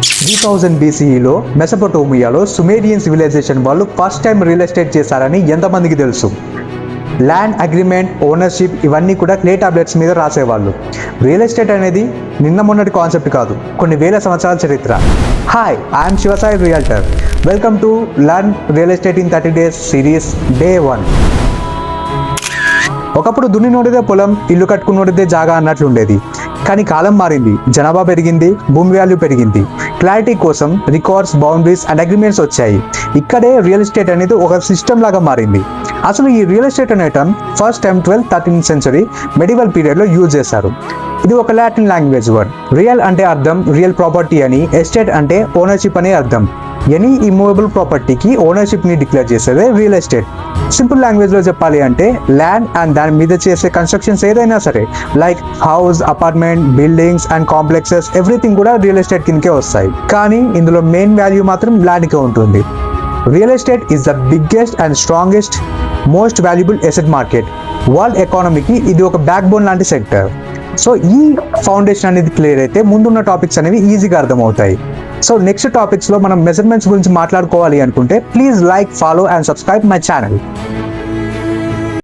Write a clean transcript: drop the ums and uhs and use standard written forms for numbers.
3000 BCEలో మెసొపొటేమియాలో Sumerian civilisation వాళ్ళు first time real estate చేశారని ఎంతమందికి తెలుసు? ల్యాండ్ అగ్రిమెంట్, ఓనర్షిప్ ఇవన్నీ కూడా క్లే టాబ్లెట్స్ మీద రాసేవాళ్ళు. రియల్ ఎస్టేట్ అనేది నిన్న మొన్నటి కాన్సెప్ట్ కాదు, కొన్ని వేల సంవత్సరాల చరిత్ర. Hi, I'm Shivasai realtor. Welcome to learn real estate in 30 days series day 1. ఒకప్పుడు దున్నినోడిదే పొలం, ఇల్లు కట్టుకున్నోడిదే జాగా అన్నట్లుండేది. కానీ కాలం మారింది, జనాభా పెరిగింది, భూమి వాల్యూ పెరిగింది. క్లారిటీ కోసం రికార్డ్స్, బౌండరీస్ అండ్ అగ్రిమెంట్స్ వచ్చాయి. ఇక్కడే రియల్ ఎస్టేట్ అనేది ఒక సిస్టమ్ లాగా మారింది. అసలు ఈ రియల్ ఎస్టేట్ అనే term first time 12th-13th century medieval పీరియడ్లో యూజ్ చేశారు. ఇది ఒక లాటిన్ లాంగ్వేజ్ వర్డ్. రియల్ అంటే అర్థం రియల్ ప్రాపర్టీ అని, ఎస్టేట్ అంటే ఓనర్షిప్ అనే అర్థం. ఎనీ ఇమ్మూవబుల్ ప్రాపర్టీకి ఓనర్షిప్ని డిక్లేర్ చేసేదే రియల్ ఎస్టేట్. సింపుల్ లాంగ్వేజ్లో చెప్పాలి అంటే ల్యాండ్ అండ్ దాని మీద చేసే కన్స్ట్రక్షన్స్ ఏదైనా సరే, like house, apartment, buildings and complexes, everything కూడా రియల్ ఎస్టేట్ కిందకే వస్తాయి. కానీ ఇందులో మెయిన్ వాల్యూ మాత్రం ల్యాండ్కే ఉంటుంది. Real estate is the biggest and strongest, most valuable asset market. World ఎకానమీకి ఇది ఒక బ్యాక్ బోన్ లాంటి సెక్టర్. సో ఈ ఫౌండేషన్ అనేది క్లియర్ అయితే ముందున్న టాపిక్స్ అనేవి ఈజీగా అర్థమవుతాయి. సో నెక్స్ట్ టాపిక్స్లో మనం మెజర్మెంట్స్ గురించి మాట్లాడుకోవాలి అనుకుంటే please like, follow and subscribe my channel.